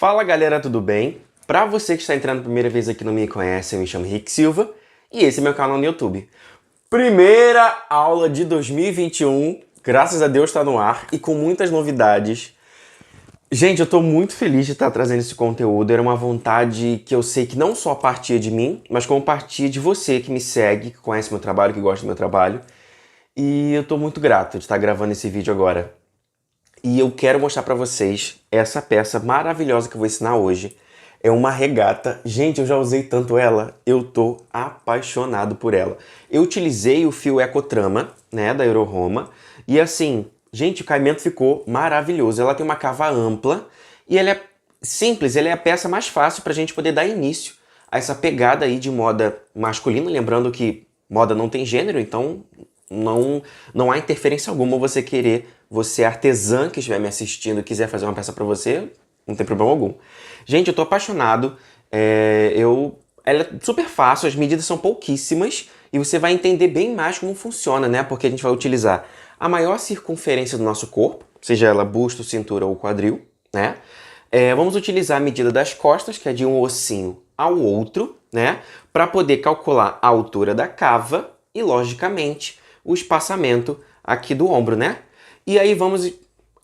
Fala galera, tudo bem? Pra você que está entrando a primeira vez aqui e não me conhece, eu me chamo Rick Silva e esse é meu canal no YouTube. Primeira aula de 2021, graças a Deus está no ar e com muitas novidades. Gente, eu tô muito feliz de estar trazendo esse conteúdo, era uma vontade que eu sei que não só partia de mim, mas como partia de você que me segue, que conhece meu trabalho, que gosta do meu trabalho. E eu tô muito grato de estar gravando esse vídeo agora. E eu quero mostrar pra vocês essa peça maravilhosa que eu vou ensinar hoje. É uma regata. Gente, eu já usei tanto ela, eu tô apaixonado por ela. Eu utilizei o fio Ecotrama, né, da Euroroma. E assim, gente, o caimento ficou maravilhoso. Ela tem uma cava ampla e ela é simples, ela é a peça mais fácil pra gente poder dar início a essa pegada aí de moda masculina. Lembrando que moda não tem gênero, então não há interferência alguma você artesã que estiver me assistindo e quiser fazer uma peça pra você, não tem problema algum. Gente, eu tô apaixonado, ela é super fácil, as medidas são pouquíssimas e você vai entender bem mais como funciona, né? Porque a gente vai utilizar a maior circunferência do nosso corpo, seja ela busto, cintura ou quadril, né? Vamos utilizar a medida das costas, que é de um ossinho ao outro, né? Para poder calcular a altura da cava e, logicamente, o espaçamento aqui do ombro, né? E aí vamos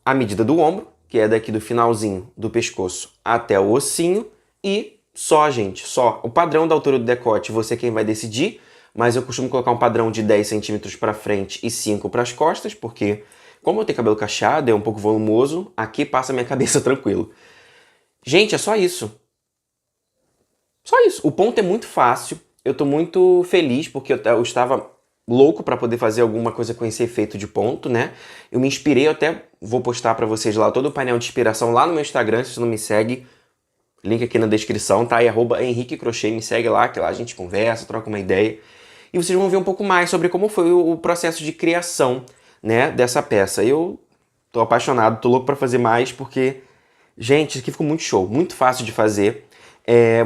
a medida do ombro, que é daqui do finalzinho do pescoço até o ossinho, e só, gente, só. O padrão da altura do decote, você é quem vai decidir, mas eu costumo colocar um padrão de 10 centímetros para frente e 5 para as costas, porque como eu tenho cabelo cacheado, é um pouco volumoso, aqui passa a minha cabeça tranquilo. Gente, é só isso. Só isso. O ponto é muito fácil. Eu tô muito feliz porque eu estava louco para poder fazer alguma coisa com esse efeito de ponto, né? Eu me inspirei, eu até vou postar para vocês lá todo o painel de inspiração lá no meu Instagram, se você não me segue, link aqui na descrição, tá? E @Henrique Crochê, me segue lá, que lá a gente conversa, troca uma ideia. E vocês vão ver um pouco mais sobre como foi o processo de criação, né, dessa peça. Eu tô apaixonado, tô louco para fazer mais porque, gente, isso aqui ficou muito show, muito fácil de fazer.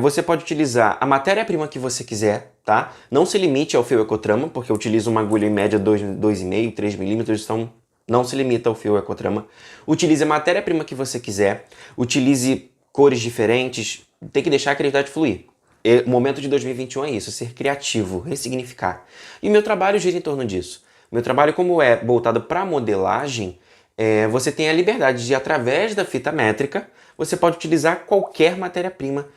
Você pode utilizar a matéria-prima que você quiser, tá? Não se limite ao fio Ecotrama, porque eu utilizo uma agulha em média 2,5, 3 milímetros, então não se limita ao fio Ecotrama. Utilize a matéria-prima que você quiser, utilize cores diferentes, tem que deixar a criatividade fluir. O momento de 2021 é isso, ser criativo, ressignificar. E o meu trabalho gira em torno disso. Meu trabalho, como é voltado para modelagem, você tem a liberdade de, através da fita métrica, você pode utilizar qualquer matéria-prima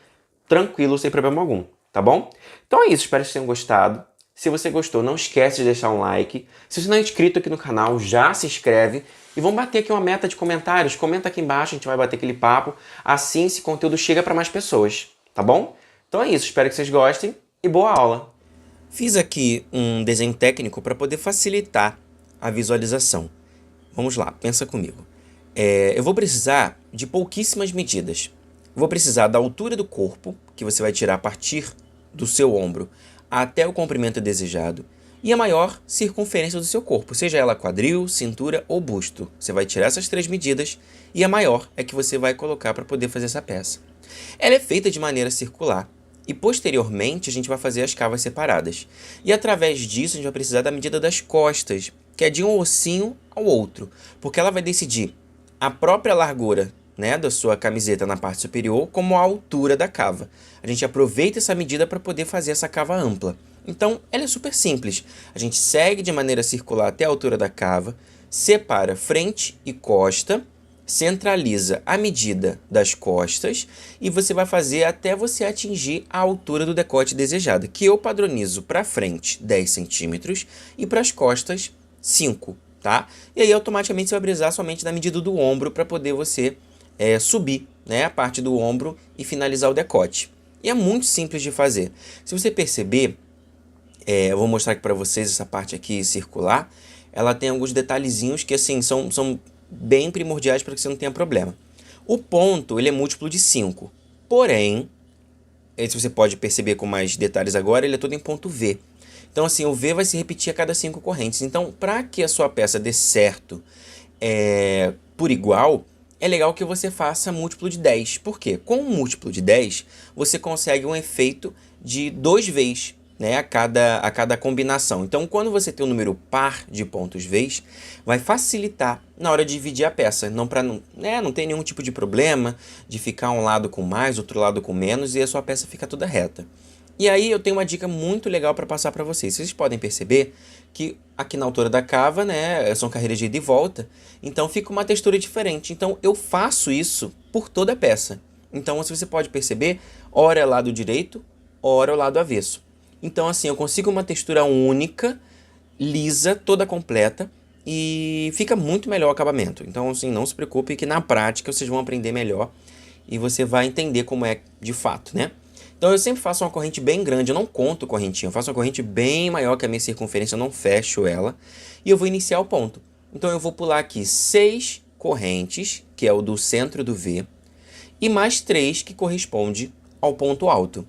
tranquilo, sem problema algum, tá bom? Então é isso, espero que vocês tenham gostado. Se você gostou, não esquece de deixar um like. Se você não é inscrito aqui no canal, já se inscreve. E vamos bater aqui uma meta de comentários. Comenta aqui embaixo, a gente vai bater aquele papo. Assim esse conteúdo chega para mais pessoas, tá bom? Então é isso, espero que vocês gostem e boa aula! Fiz aqui um desenho técnico para poder facilitar a visualização. Vamos lá, pensa comigo. Eu vou precisar de pouquíssimas medidas. Vou precisar da altura do corpo, que você vai tirar a partir do seu ombro até o comprimento desejado, e a maior circunferência do seu corpo, seja ela quadril, cintura ou busto. Você vai tirar essas 3 medidas e a maior é que você vai colocar para poder fazer essa peça. Ela é feita de maneira circular e posteriormente a gente vai fazer as cavas separadas. E através disso a gente vai precisar da medida das costas, que é de um ossinho ao outro, porque ela vai decidir a própria largura, né, da sua camiseta na parte superior, como a altura da cava. A gente aproveita essa medida para poder fazer essa cava ampla. Então, ela é super simples. A gente segue de maneira circular até a altura da cava, separa frente e costa, centraliza a medida das costas e você vai fazer até você atingir a altura do decote desejada, que eu padronizo para frente 10 centímetros e para as costas 5, tá? E aí automaticamente você vai precisar somente da medida do ombro para poder você subir, né, a parte do ombro e finalizar o decote. E é muito simples de fazer. Se você perceber, eu vou mostrar aqui para vocês essa parte aqui circular, ela tem alguns detalhezinhos que assim são bem primordiais para que você não tenha problema. O ponto, ele é múltiplo de 5, porém, se você pode perceber com mais detalhes agora, ele é todo em ponto V. Então assim, o V vai se repetir a cada 5 correntes. Então, para que a sua peça dê certo por igual, é legal que você faça múltiplo de 10. Por quê? Com um múltiplo de 10, você consegue um efeito de 2 Vs, né, a cada combinação. Então, quando você tem um número par de pontos vez, vai facilitar na hora de dividir a peça, não ter nenhum tipo de problema de ficar um lado com mais, outro lado com menos, e a sua peça fica toda reta. E aí eu tenho uma dica muito legal para passar para vocês. Vocês podem perceber que aqui na altura da cava, né, são carreiras de ida e volta, então fica uma textura diferente. Então eu faço isso por toda a peça. Então você pode perceber, ora é lado direito, ora é o lado avesso. Então assim, eu consigo uma textura única, lisa, toda completa, e fica muito melhor o acabamento. Então assim, não se preocupe que na prática vocês vão aprender melhor e você vai entender como é de fato, né? Então eu sempre faço uma corrente bem grande, eu não conto correntinha, eu faço uma corrente bem maior que a minha circunferência, eu não fecho ela, e eu vou iniciar o ponto. Então eu vou pular aqui 6 correntes, que é o do centro do V, e mais 3 que corresponde ao ponto alto.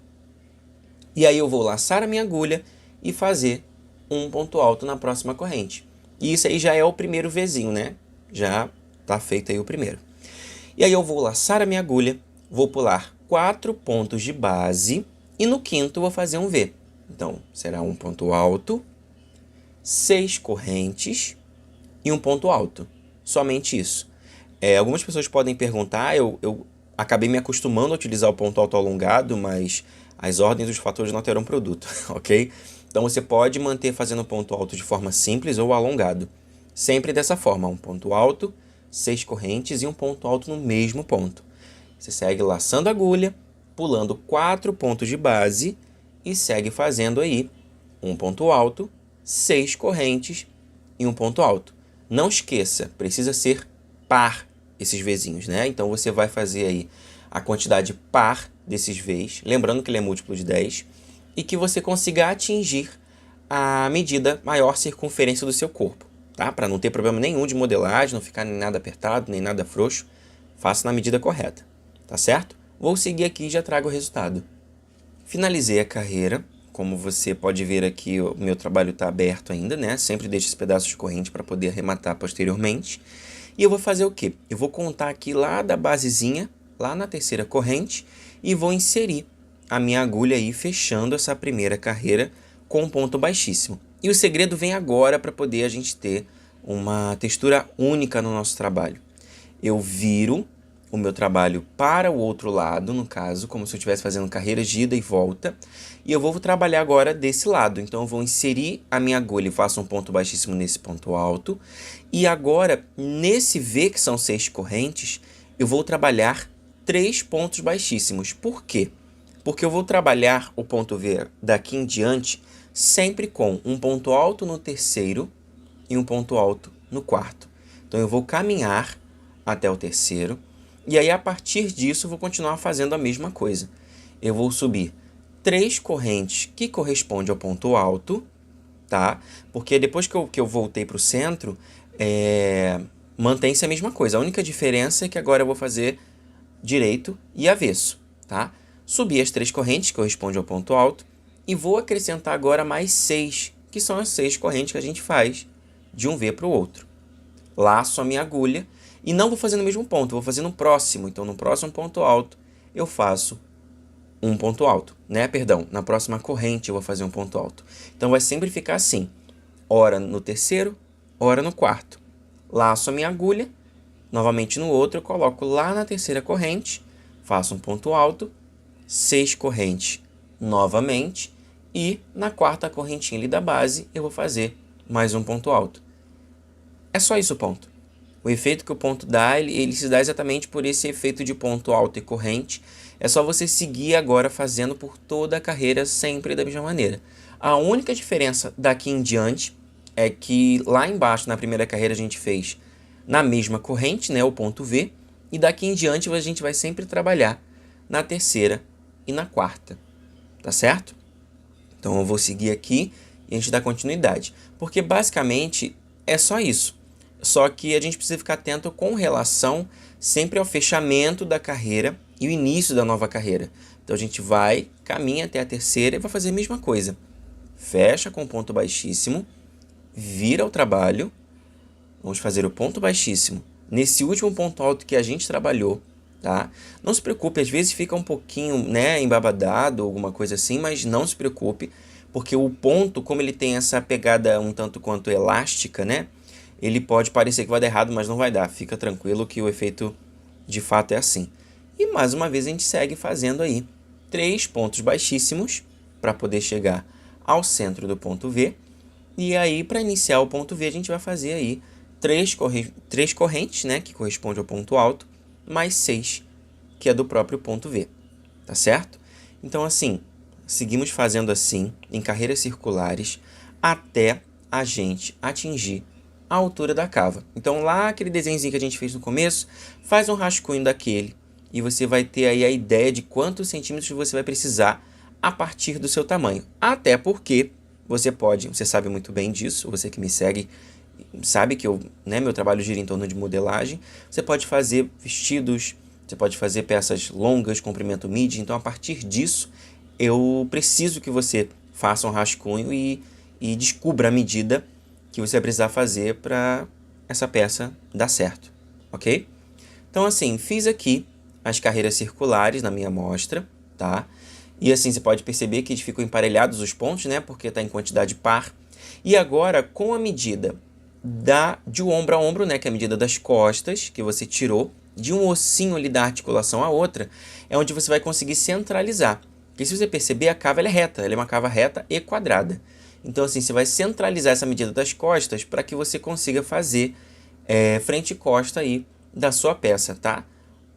E aí eu vou laçar a minha agulha e fazer um ponto alto na próxima corrente. E isso aí já é o primeiro Vzinho, né? Já tá feito aí o primeiro. E aí eu vou laçar a minha agulha, vou pular 4 pontos de base e no quinto vou fazer um V. Então, será um ponto alto, 6 correntes e um ponto alto. Somente isso. Algumas pessoas podem perguntar, eu acabei me acostumando a utilizar o ponto alto alongado, mas as ordens dos fatores não alteram o produto, ok? Então você pode manter fazendo ponto alto de forma simples ou alongado. Sempre dessa forma, um ponto alto, 6 correntes e um ponto alto no mesmo ponto. Você segue laçando a agulha, pulando 4 pontos de base e segue fazendo aí um ponto alto, 6 correntes e um ponto alto. Não esqueça, precisa ser par esses Vzinhos, né? Então você vai fazer aí a quantidade par desses Vs, lembrando que ele é múltiplo de 10, e que você consiga atingir a medida maior circunferência do seu corpo, tá? Para não ter problema nenhum de modelagem, não ficar nem nada apertado, nem nada frouxo, faça na medida correta. Tá certo? Vou seguir aqui e já trago o resultado. Finalizei a carreira. Como você pode ver aqui, o meu trabalho está aberto ainda, né? Sempre deixo esse pedaço de corrente para poder arrematar posteriormente. E eu vou fazer o quê? Eu vou contar aqui lá da basezinha, lá na terceira corrente, e vou inserir a minha agulha aí, fechando essa primeira carreira com um ponto baixíssimo. E o segredo vem agora para poder a gente ter uma textura única no nosso trabalho. Eu viro o meu trabalho para o outro lado, no caso, como se eu estivesse fazendo carreiras de ida e volta, e eu vou trabalhar agora desse lado. Então eu vou inserir a minha agulha e faço um ponto baixíssimo nesse ponto alto, e agora, nesse V, que são 6 correntes, eu vou trabalhar 3 pontos baixíssimos. Por quê? Porque eu vou trabalhar o ponto V daqui em diante sempre com um ponto alto no terceiro e um ponto alto no quarto. Então eu vou caminhar até o terceiro, e aí, a partir disso, eu vou continuar fazendo a mesma coisa. Eu vou subir 3 correntes que correspondem ao ponto alto, tá? Porque depois que eu voltei para o centro, mantém-se a mesma coisa. A única diferença é que agora eu vou fazer direito e avesso, tá? Subi as 3 correntes que correspondem ao ponto alto e vou acrescentar agora mais 6, que são as 6 correntes que a gente faz de um V para o outro. Laço a minha agulha. E não vou fazer no mesmo ponto, vou fazer no próximo. Então, no próximo ponto alto, eu faço um ponto alto, né? Perdão, na próxima corrente eu vou fazer um ponto alto. Então, vai sempre ficar assim. Ora no terceiro, ora no quarto. Laço a minha agulha, novamente no outro, eu coloco lá na terceira corrente, faço um ponto alto, 6 correntes novamente, e na quarta correntinha ali da base, eu vou fazer mais um ponto alto. É só isso o ponto. O efeito que o ponto dá, ele se dá exatamente por esse efeito de ponto alto e corrente. É só você seguir agora fazendo por toda a carreira sempre da mesma maneira. A única diferença daqui em diante é que lá embaixo na primeira carreira a gente fez na mesma corrente, né, o ponto V, e daqui em diante a gente vai sempre trabalhar na terceira e na quarta, tá certo? Então eu vou seguir aqui e a gente dá continuidade, porque basicamente é só isso. Só que a gente precisa ficar atento com relação sempre ao fechamento da carreira e o início da nova carreira. Então a gente vai, caminha até a terceira e vai fazer a mesma coisa. Fecha com ponto baixíssimo, vira o trabalho, vamos fazer o ponto baixíssimo nesse último ponto alto que a gente trabalhou, tá? Não se preocupe, às vezes fica um pouquinho, né, embabadado ou alguma coisa assim, mas não se preocupe, porque o ponto, como ele tem essa pegada um tanto quanto elástica, né? Ele pode parecer que vai dar errado, mas não vai dar. Fica tranquilo que o efeito de fato é assim. E mais uma vez a gente segue fazendo aí 3 pontos baixíssimos para poder chegar ao centro do ponto V. E aí, para iniciar o ponto V, a gente vai fazer aí 3 correntes, né, que corresponde ao ponto alto, mais 6, que é do próprio ponto V, tá certo? Então, assim, seguimos fazendo assim, em carreiras circulares, até a gente atingir a altura da cava. Então, lá aquele desenhozinho que a gente fez no começo, faz um rascunho daquele, e você vai ter aí a ideia de quantos centímetros você vai precisar a partir do seu tamanho. Até porque você sabe muito bem disso, você que me segue sabe que meu trabalho gira em torno de modelagem. Você pode fazer vestidos, você pode fazer peças longas, comprimento midi. Então, a partir disso, eu preciso que você faça um rascunho e descubra a medida que você vai precisar fazer para essa peça dar certo, ok? Então, assim, fiz aqui as carreiras circulares na minha amostra, tá? E assim, você pode perceber que ficam emparelhados os pontos, né? Porque está em quantidade par. E agora, com a medida de ombro a ombro, né? Que é a medida das costas, que você tirou, de um ossinho ali da articulação a outra, é onde você vai conseguir centralizar. Porque se você perceber, a cava ela é reta. Ela é uma cava reta e quadrada. Então, assim, você vai centralizar essa medida das costas para que você consiga fazer frente e costa aí da sua peça, tá?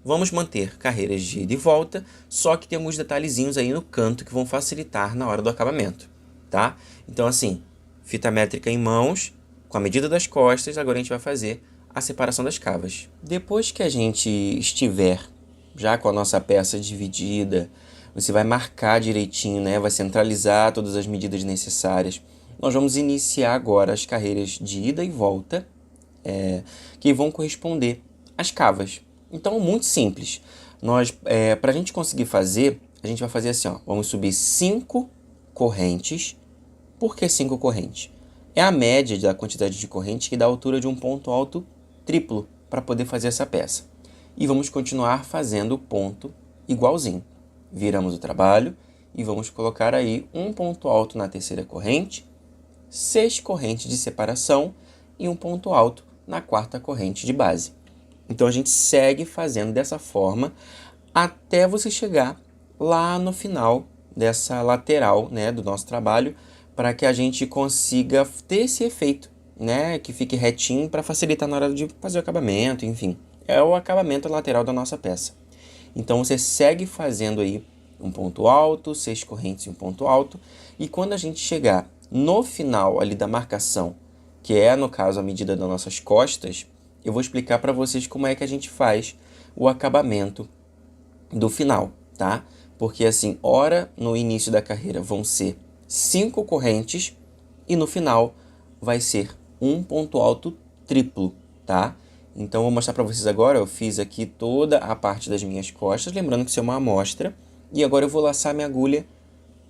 Vamos manter carreiras de ida e volta, só que tem alguns detalhezinhos aí no canto que vão facilitar na hora do acabamento, tá? Então, assim, fita métrica em mãos, com a medida das costas, agora a gente vai fazer a separação das cavas. Depois que a gente estiver já com a nossa peça dividida, você vai marcar direitinho, né? Vai centralizar todas as medidas necessárias. Nós vamos iniciar agora as carreiras de ida e volta, que vão corresponder às cavas. Então, muito simples. Para a gente conseguir fazer, a gente vai fazer assim, ó. Vamos subir 5 correntes. Por que 5 correntes? É a média da quantidade de correntes que dá a altura de um ponto alto triplo para poder fazer essa peça. E vamos continuar fazendo o ponto igualzinho. Viramos o trabalho e vamos colocar aí um ponto alto na terceira corrente, 6 correntes de separação e um ponto alto na quarta corrente de base. Então, a gente segue fazendo dessa forma até você chegar lá no final dessa lateral, né, do nosso trabalho, para que a gente consiga ter esse efeito, né, que fique retinho para facilitar na hora de fazer o acabamento, enfim. É o acabamento lateral da nossa peça. Então, você segue fazendo aí um ponto alto, 6 correntes e um ponto alto, e quando a gente chegar no final ali da marcação, que é, no caso, a medida das nossas costas, eu vou explicar para vocês como é que a gente faz o acabamento do final, tá? Porque assim, ora no início da carreira vão ser 5 correntes e no final vai ser um ponto alto triplo, tá? Então, eu vou mostrar para vocês agora. Eu fiz aqui toda a parte das minhas costas, lembrando que isso é uma amostra. E agora eu vou laçar minha agulha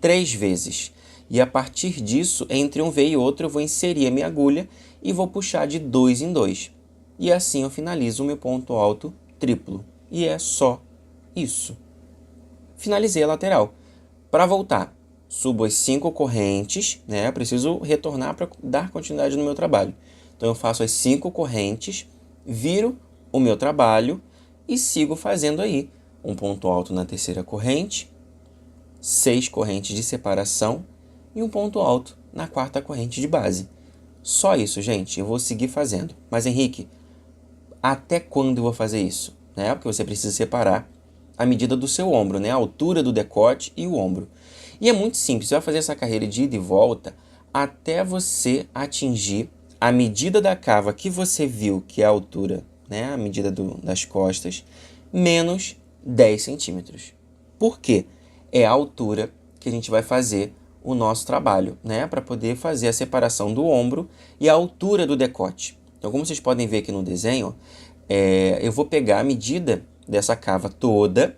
3 vezes. E a partir disso, entre um V e outro, eu vou inserir a minha agulha e vou puxar de 2 em 2. E assim eu finalizo o meu ponto alto triplo. E é só isso. Finalizei a lateral. Para voltar, subo as 5 correntes, né? Eu preciso retornar para dar continuidade no meu trabalho. Então, eu faço as 5 correntes, viro o meu trabalho e sigo fazendo aí um ponto alto na terceira corrente, 6 correntes de separação e um ponto alto na quarta corrente de base. Só isso, gente. Eu vou seguir fazendo. Mas, Henrique, até quando eu vou fazer isso? Né? Porque você precisa separar a medida do seu ombro, né? A altura do decote e o ombro. E é muito simples. Você vai fazer essa carreira de ida e volta até você atingir a medida da cava que você viu, que é a altura, né? A medida das costas, menos 10 centímetros. Por quê? É a altura que a gente vai fazer o nosso trabalho, né? Para poder fazer a separação do ombro e a altura do decote. Então, como vocês podem ver aqui no desenho, eu vou pegar a medida dessa cava toda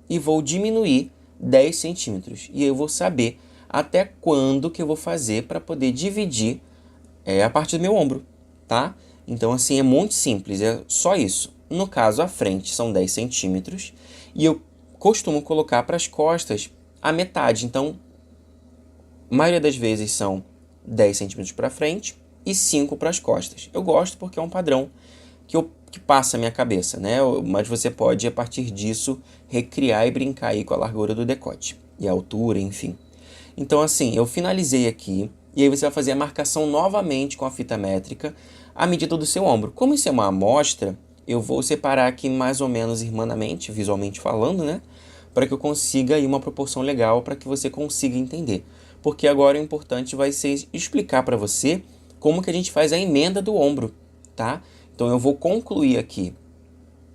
e vou diminuir 10 centímetros. E eu vou saber até quando que eu vou fazer para poder dividir a parte do meu ombro, tá? Então, assim, é muito simples, é só isso. No caso, a frente são 10 centímetros e eu costumo colocar para as costas a metade. Então, A maioria das vezes são 10 centímetros para frente e 5 para as costas. Eu gosto porque é um padrão que passa a minha cabeça, né? Mas você pode, a partir disso, recriar e brincar aí com a largura do decote e a altura, enfim. Então, assim, eu finalizei aqui e aí você vai fazer a marcação novamente com a fita métrica à medida do seu ombro. Como isso é uma amostra, eu vou separar aqui mais ou menos irmanamente, visualmente falando, né? Para que eu consiga aí uma proporção legal para que você consiga entender. Porque agora o importante vai ser explicar para você como que a gente faz a emenda do ombro, tá? Então eu vou concluir aqui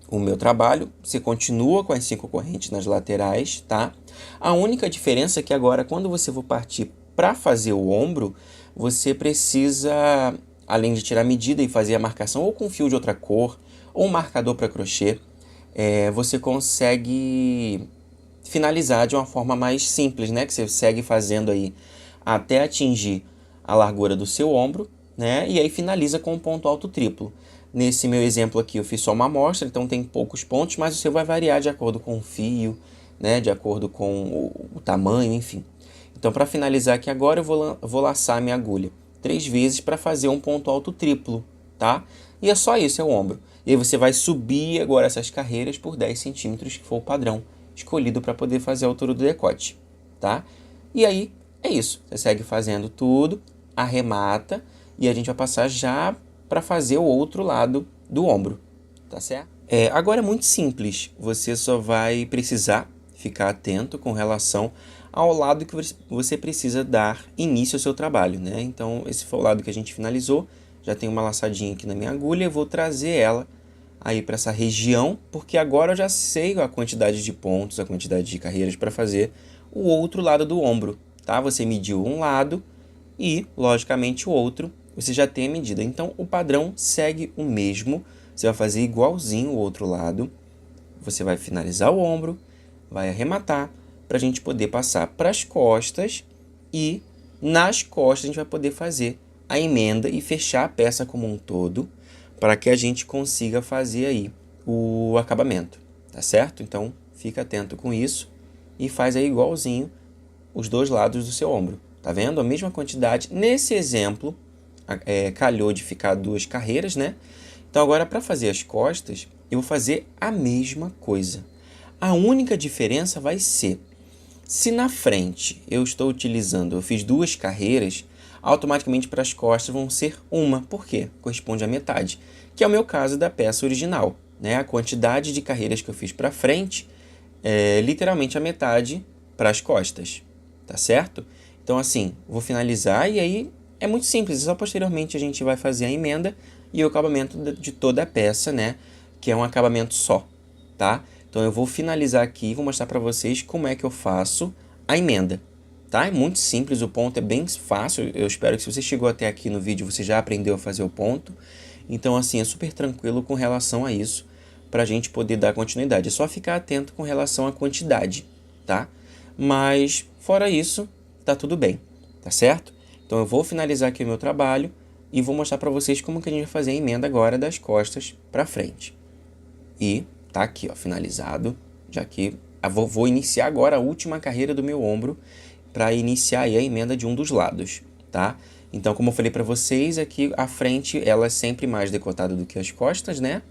o meu trabalho. Você continua com as 5 correntes nas laterais, tá? A única diferença é que agora, quando você for partir para fazer o ombro, você precisa, além de tirar a medida e fazer a marcação ou com fio de outra cor, ou um marcador para crochê, você consegue finalizar de uma forma mais simples, né? Que você segue fazendo aí até atingir a largura do seu ombro, né? E aí finaliza com um ponto alto triplo. Nesse meu exemplo aqui eu fiz só uma amostra, então tem poucos pontos, mas o seu vai variar de acordo com o fio, né? De acordo com o tamanho, enfim. Então para finalizar aqui agora eu vou laçar a minha agulha 3 vezes para fazer um ponto alto triplo, tá? E é só isso, é o ombro. E aí você vai subir agora essas carreiras por 10 centímetros, que for o padrão escolhido para poder fazer a altura do decote, tá? E aí é isso, você segue fazendo tudo, arremata e a gente vai passar já para fazer o outro lado do ombro, tá certo? Agora é muito simples, você só vai precisar ficar atento com relação ao lado que você precisa dar início ao seu trabalho, né? Então esse foi o lado que a gente finalizou, já tem uma laçadinha aqui na minha agulha, eu vou trazer ela aí para essa região, porque agora eu já sei a quantidade de pontos, a quantidade de carreiras para fazer o outro lado do ombro, tá? Você mediu um lado e, logicamente, o outro você já tem a medida. Então, o padrão segue o mesmo, você vai fazer igualzinho o outro lado, você vai finalizar o ombro, vai arrematar, para a gente poder passar para as costas e nas costas a gente vai poder fazer a emenda e fechar a peça como um todo, para que a gente consiga fazer aí o acabamento, tá certo? Então, fica atento com isso e faz aí igualzinho os dois lados do seu ombro, tá vendo? A mesma quantidade. Nesse exemplo, calhou de ficar 2 carreiras, né? Então, agora para fazer as costas, eu vou fazer a mesma coisa. A única diferença vai ser, se na frente eu fiz 2 carreiras, automaticamente para as costas vão ser uma. Por quê? Corresponde à metade, que é o meu caso da peça original, né? A quantidade de carreiras que eu fiz para frente é literalmente a metade para as costas, tá certo? Então assim, vou finalizar e aí é muito simples, só posteriormente a gente vai fazer a emenda e o acabamento de toda a peça, né? Que é um acabamento só, tá? Então eu vou finalizar aqui e vou mostrar para vocês como é que eu faço a emenda. Tá? É muito simples, o ponto é bem fácil, eu espero que se você chegou até aqui no vídeo, você já aprendeu a fazer o ponto. Então, assim, é super tranquilo com relação a isso, para a gente poder dar continuidade. É só ficar atento com relação à quantidade, tá? Mas, fora isso, tá tudo bem, tá certo? Então, eu vou finalizar aqui o meu trabalho e vou mostrar para vocês como que a gente vai fazer a emenda agora das costas para frente. E tá aqui, ó, finalizado, já que vou iniciar agora a última carreira do meu ombro, para iniciar aí a emenda de um dos lados, tá? Então, como eu falei para vocês, aqui a frente ela é sempre mais decotada do que as costas, né?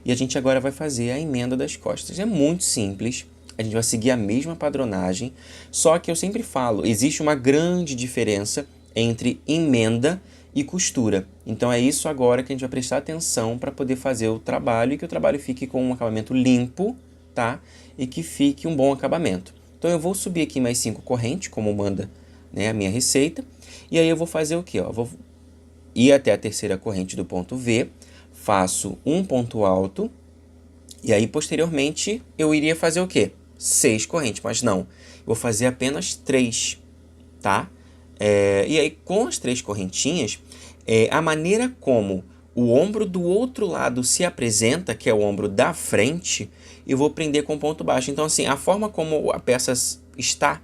E a gente agora vai fazer a emenda das costas. É muito simples, a gente vai seguir a mesma padronagem, só que eu sempre falo, existe uma grande diferença entre emenda e costura. Então é isso agora que a gente vai prestar atenção para poder fazer o trabalho e que o trabalho fique com um acabamento limpo, tá? E que fique um bom acabamento. Então eu vou subir aqui mais 5 correntes, como manda, né, a minha receita. E aí eu vou fazer o quê? Ó? Eu vou ir até a terceira corrente do ponto V, faço um ponto alto, e aí posteriormente eu iria fazer o quê? 6 correntes, mas não. Eu vou fazer apenas 3, tá? E aí com as 3 correntinhas, a maneira como o ombro do outro lado se apresenta, que é o ombro da frente, eu vou prender com ponto baixo. Então, assim, a forma como a peça está,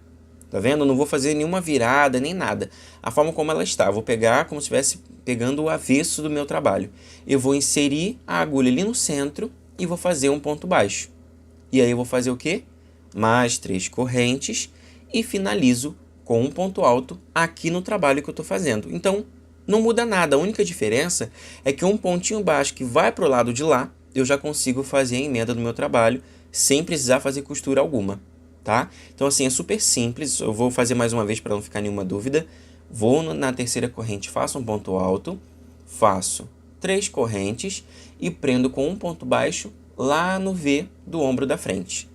tá vendo? Eu não vou fazer nenhuma virada, nem nada. A forma como ela está, eu vou pegar como se estivesse pegando o avesso do meu trabalho. Eu vou inserir a agulha ali no centro e vou fazer um ponto baixo. E aí eu vou fazer o quê? Mais 3 correntes e finalizo com um ponto alto aqui no trabalho que eu estou fazendo. Então, não muda nada. A única diferença é que um pontinho baixo que vai para o lado de lá, eu já consigo fazer a emenda do meu trabalho sem precisar fazer costura alguma, tá? Então, assim, é super simples. Eu vou fazer mais uma vez para não ficar nenhuma dúvida. Vou na terceira corrente, faço um ponto alto, faço 3 correntes e prendo com um ponto baixo lá no V do ombro da frente.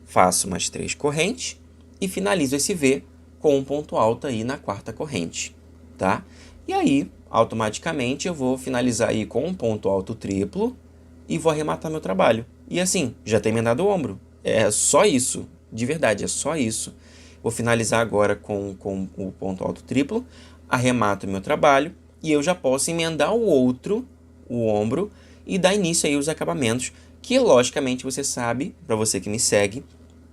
Faço mais 3 correntes e finalizo esse V com um ponto alto aí na quarta corrente, tá? E aí, automaticamente, eu vou finalizar aí com um ponto alto triplo e vou arrematar meu trabalho. E assim, já tem emendado o ombro. É só isso, de verdade, é só isso. Vou finalizar agora com o ponto alto triplo, arremato meu trabalho e eu já posso emendar o ombro, e dar início aí aos acabamentos, que logicamente você sabe, para você que me segue,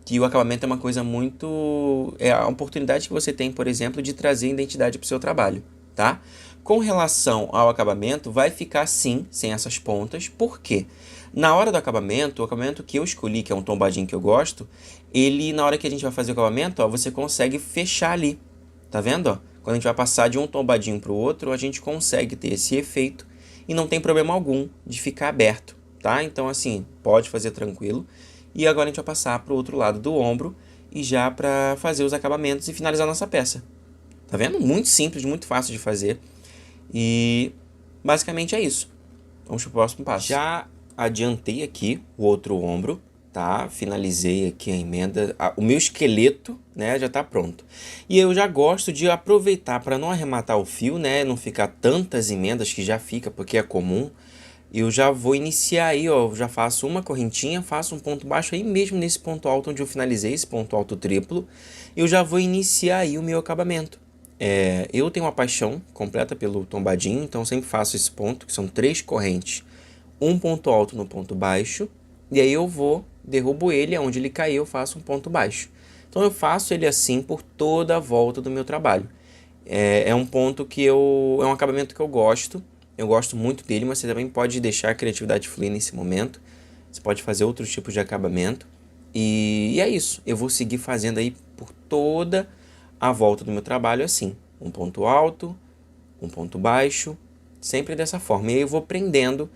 que o acabamento é uma coisa muito... é a oportunidade que você tem, por exemplo, de trazer identidade para o seu trabalho, tá? Com relação ao acabamento, vai ficar assim, sem essas pontas. Por quê? Na hora do acabamento, o acabamento que eu escolhi, que é um tombadinho que eu gosto, ele, na hora que a gente vai fazer o acabamento, ó, você consegue fechar ali, tá vendo? Ó? Quando a gente vai passar de um tombadinho para o outro, a gente consegue ter esse efeito e não tem problema algum de ficar aberto, tá? Então, assim, pode fazer tranquilo. E agora a gente vai passar para o outro lado do ombro e já para fazer os acabamentos e finalizar nossa peça. Tá vendo? Muito simples, muito fácil de fazer. E basicamente é isso. Vamos para o próximo passo. Já adiantei aqui o outro ombro, tá? Finalizei aqui a emenda. O meu esqueleto, né, já está pronto. E eu já gosto de aproveitar para não arrematar o fio, né? Não ficar tantas emendas que já fica, porque é comum. Eu já vou iniciar aí, ó, já faço uma correntinha, faço um ponto baixo aí mesmo nesse ponto alto onde eu finalizei, esse ponto alto triplo. Eu já vou iniciar aí o meu acabamento. Eu tenho uma paixão completa pelo tombadinho, então sempre faço esse ponto, que são 3 correntes. Um ponto alto no ponto baixo, e aí eu derrubo ele, onde ele caiu, eu faço um ponto baixo. Então eu faço ele assim por toda a volta do meu trabalho. É um ponto que é um acabamento que eu gosto muito dele, mas você também pode deixar a criatividade fluir nesse momento. Você pode fazer outros tipos de acabamento. E é isso, eu vou seguir fazendo aí por toda a volta do meu trabalho assim. Um ponto alto, um ponto baixo, sempre dessa forma. E aí eu vou prendendo,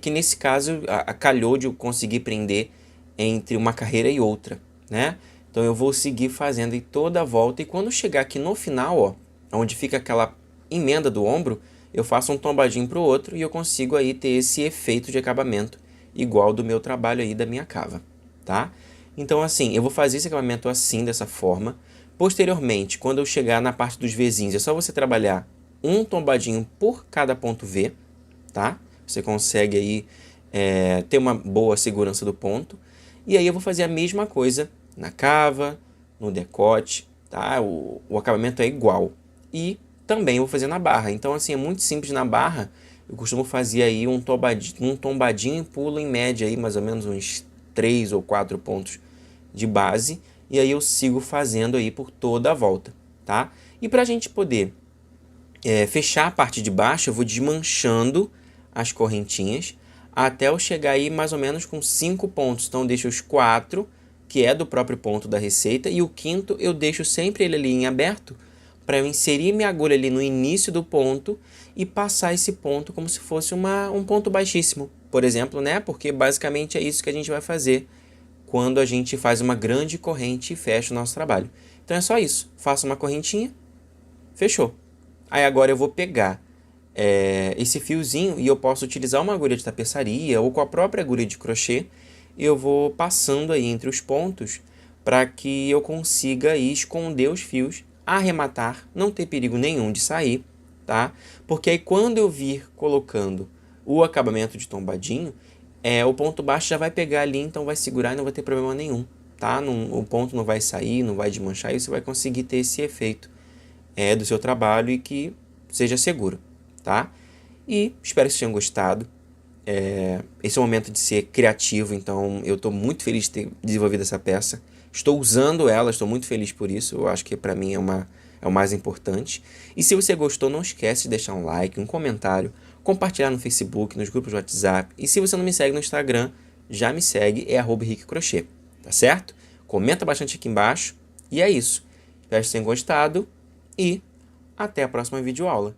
que nesse caso calhou de eu conseguir prender entre uma carreira e outra, né? Então eu vou seguir fazendo aí toda a volta, e quando chegar aqui no final, ó, onde fica aquela emenda do ombro, eu faço um tombadinho para o outro e eu consigo aí ter esse efeito de acabamento igual do meu trabalho aí da minha cava, tá? Então assim, eu vou fazer esse acabamento assim, dessa forma. Posteriormente, quando eu chegar na parte dos Vzinhos, é só você trabalhar um tombadinho por cada ponto V, tá? Você consegue aí ter uma boa segurança do ponto. E aí eu vou fazer a mesma coisa na cava, no decote, tá? O acabamento é igual. E também vou fazer na barra. Então, assim, é muito simples na barra. Eu costumo fazer aí um tombadinho e pulo em média aí mais ou menos uns 3 ou 4 pontos de base. E aí eu sigo fazendo aí por toda a volta, tá? E para a gente poder fechar a parte de baixo, eu vou desmanchando as correntinhas até eu chegar aí mais ou menos com 5 pontos. Então eu deixo os 4, que é do próprio ponto da receita, e o quinto eu deixo sempre ele ali em aberto, para eu inserir minha agulha ali no início do ponto e passar esse ponto como se fosse um ponto baixíssimo, por exemplo, né? Porque basicamente é isso que a gente vai fazer quando a gente faz uma grande corrente e fecha o nosso trabalho. Então é só isso. Faço uma correntinha, fechou. Aí agora eu vou pegar esse fiozinho e eu posso utilizar uma agulha de tapeçaria ou com a própria agulha de crochê. Eu vou passando aí entre os pontos para que eu consiga aí esconder os fios, arrematar, não ter perigo nenhum de sair, tá? Porque aí quando eu vir colocando o acabamento de tombadinho, o ponto baixo já vai pegar ali, então vai segurar e não vai ter problema nenhum, tá? O ponto não vai sair, não vai desmanchar, e você vai conseguir ter esse efeito do seu trabalho e que seja seguro, tá? E espero que vocês tenham gostado. Esse é o momento de ser criativo, então eu estou muito feliz de ter desenvolvido essa peça. Estou usando ela, estou muito feliz por isso. Eu acho que para mim é o mais importante. E se você gostou, não esquece de deixar um like, um comentário, compartilhar no Facebook, nos grupos de WhatsApp. E se você não me segue no Instagram, já me segue, @RickCrochê, tá certo? Comenta bastante aqui embaixo. E é isso. Espero que tenham gostado e até a próxima videoaula.